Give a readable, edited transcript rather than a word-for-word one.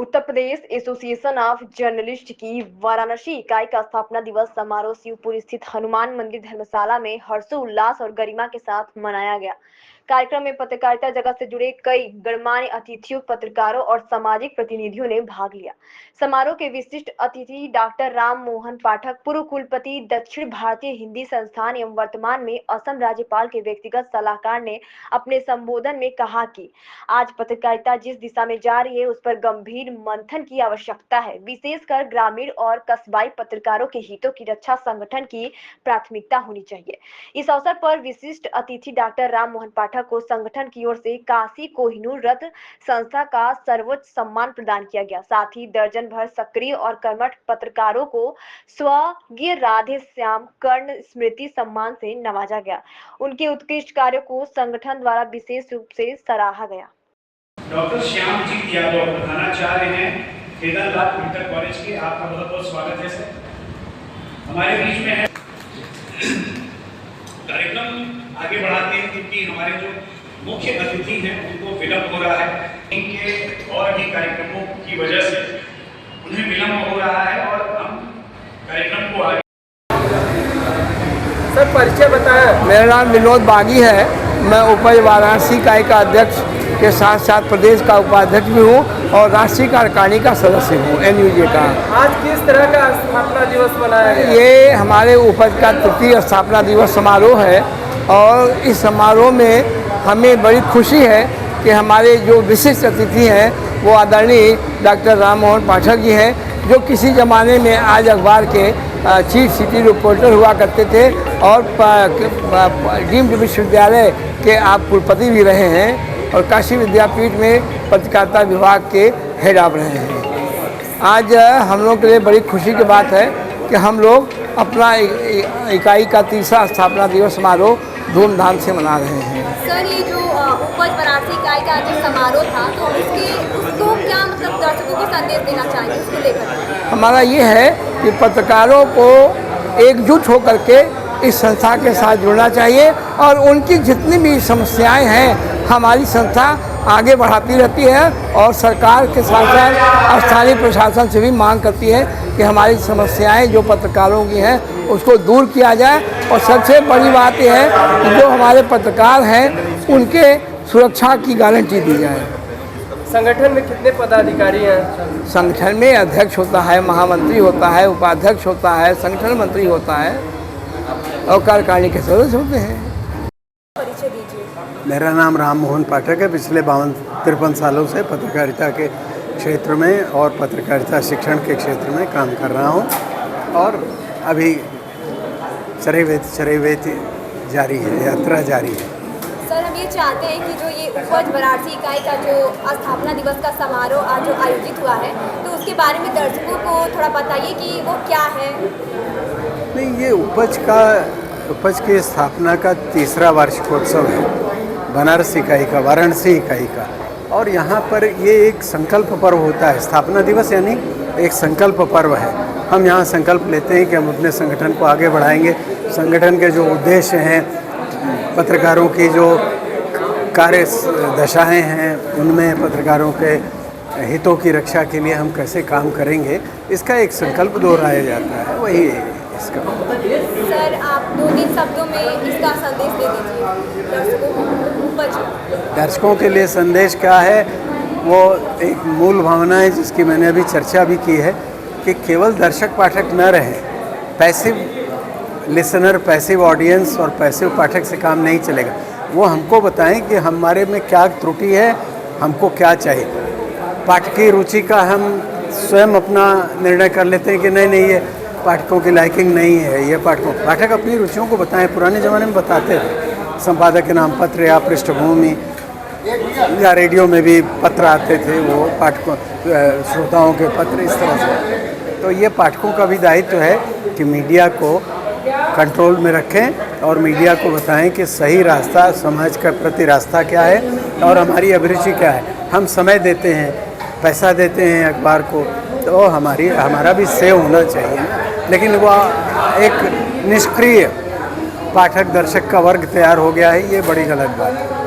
Uttar Pradesh association of journalist की वाराणसी इकाई का स्थापना दिवस समारोह शिवपुर स्थित हनुमान मंदिर धर्मशाला में हर्षोल्लास और गरिमा के साथ मनाया गया। कार्यक्रम में पत्रकारिता जगत से जुड़े कई गणमान्य अतिथियों, पत्रकारों और सामाजिक प्रतिनिधियों ने भाग लिया। समारोह के विशिष्ट अतिथि डॉक्टर राम मोहन पाठक, पूर्व कुलपति, दक्षिण भारतीय हिंदी संस्थान एवं वर्तमान में असम राज्यपाल के व्यक्तिगत सलाहकार ने अपने संबोधन में कहा कि आज पत्रकारिता जिस दिशा में जा रही है उस पर गंभीर मंथन की आवश्यकता है। विशेषकर ग्रामीण और कस्बाई पत्रकारों के हितों की रक्षा संगठन की प्राथमिकता होनी चाहिए। इस अवसर पर विशिष्ट अतिथि डॉक्टर राम मोहन पाठक को संगठन की ओर से काशी कोहिनूर रत्न संस्था का सर्वोच्च सम्मान प्रदान किया गया। साथ ही दर्जन भर सक्रिय और कर्मठ पत्रकारों को स्वर्गीय राधे श्याम कर्ण स्मृति सम्मान से नवाजा गया। उनके उत्कृष्ट कार्यों को संगठन द्वारा विशेष रूप से सराहा गया। डॉक्टर श्यामजीत यादव प्रधानाचार्य हैं केदारनाथ इंटर कॉलेज के, आपका बहुत बहुत स्वागत है सर। हमारे बीच में है कार्यक्रम आगे बढ़ाते हैं क्योंकि हमारे जो मुख्य अतिथि हैं उनको विलंब हो रहा है। इनके और भी कार्यक्रमों की वजह से उन्हें विलंब हो रहा है और हम कार्यक्रम को आगे। सर परिचय बताएं। मेरा नाम विनोद बागी है। मैं उपज वाराणसी इकाई का अध्यक्ष के साथ साथ प्रदेश का उपाध्यक्ष भी हूँ और राष्ट्रीय कार्यकारिणी का सदस्य हूँ NUJ का। आज किस तरह का स्थापना दिवस मनाया गया? ये हमारे उपज का तृतीय स्थापना दिवस समारोह है और इस समारोह में हमें बड़ी खुशी है कि हमारे जो विशिष्ट अतिथि हैं वो आदरणीय डॉक्टर राम मोहन पाठक जी हैं, जो किसी ज़माने में आज अखबार के चीफ सिटी रिपोर्टर हुआ करते थे और डीम्ड विश्वविद्यालय के आप कुलपति भी रहे हैं और काशी विद्यापीठ में पत्रकारिता विभाग के हेड ऑफ रहे हैं। आज हम लोग के लिए बड़ी खुशी की बात है कि हम लोग अपना इकाई का तीसरा स्थापना दिवस समारोह धूमधाम से मना रहे हैं। सर, ये जो उपज वाराणसी इकाई का जो समारोह था तो उसको क्या मतलब दर्शकों को संदेश देना चाहिए उसको लेकर? हमारा ये है कि पत्रकारों को एकजुट होकर के इस संस्था के साथ जुड़ना चाहिए और उनकी जितनी भी समस्याएं हैं हमारी संस्था आगे बढ़ाती रहती है और सरकार के साथ साथ स्थानीय प्रशासन से भी मांग करती है कि हमारी समस्याएं जो पत्रकारों की हैं उसको दूर किया जाए। और सबसे बड़ी बात यह है कि जो हमारे पत्रकार हैं उनके सुरक्षा की गारंटी दी जाए। संगठन में कितने पदाधिकारी हैं? संगठन में अध्यक्ष होता है, महामंत्री होता है, उपाध्यक्ष होता है, संगठन मंत्री होता है और कार्यकारिणी के सदस्य होते हैं। परिचय दीजिए। मेरा नाम राम मोहन पाठक है। पिछले 52-53 सालों से पत्रकारिता के क्षेत्र में और पत्रकारिता शिक्षण के क्षेत्र में काम कर रहा हूँ और अभी चरैवेत जारी है, यात्रा जारी है। सर, हम ये चाहते हैं कि जो ये उपज वाराणसी इकाई का जो स्थापना दिवस का समारोह आज जो आयोजित हुआ है तो उसके बारे में दर्शकों को थोड़ा बताइए कि वो क्या है। नहीं, ये उपज की स्थापना का तीसरा वार्षिकोत्सव है बनारस इकाई का, वाराणसी इकाई का। और यहाँ पर ये एक संकल्प पर्व होता है। स्थापना दिवस यानी एक संकल्प पर्व है। हम यहाँ संकल्प लेते हैं कि हम अपने संगठन को आगे बढ़ाएंगे। संगठन के जो उद्देश्य हैं, पत्रकारों की जो कार्य दशाएँ हैं, उनमें पत्रकारों के हितों की रक्षा के लिए हम कैसे काम करेंगे, इसका एक संकल्प दोहराया जाता है। वही इसका। सर, आप 2-3 शब्दों में इसका संदेश दे दीजिए दर्शकों को। दर्शकों के लिए संदेश क्या है, वो एक मूल भावना है जिसकी मैंने अभी चर्चा भी की है कि केवल दर्शक पाठक न रहें। पैसिव लिसनर, पैसिव ऑडियंस और पैसिव पाठक से काम नहीं चलेगा। वो हमको बताएं कि हमारे में क्या त्रुटि है, हमको क्या चाहिए। पाठकीय रुचि का हम स्वयं अपना निर्णय कर लेते हैं कि नहीं ये पाठकों की लाइकिंग नहीं है, ये पाठक अपनी रुचियों को बताएं। पुराने ज़माने में बताते थे, संपादक के नाम पत्र या पृष्ठभूमि या रेडियो में भी पत्र आते थे, वो पाठकों श्रोताओं के पत्र इस तरह से। तो ये पाठकों का भी दायित्व है कि मीडिया को कंट्रोल में रखें और मीडिया को बताएं कि सही रास्ता, समाज का प्रति रास्ता क्या है और हमारी अभिरुचि क्या है। हम समय देते हैं, पैसा देते हैं अखबार को, तो हमारा भी सेव होना चाहिए। लेकिन वो एक निष्क्रिय पाठक दर्शक का वर्ग तैयार हो गया है, ये बड़ी गलत बात है।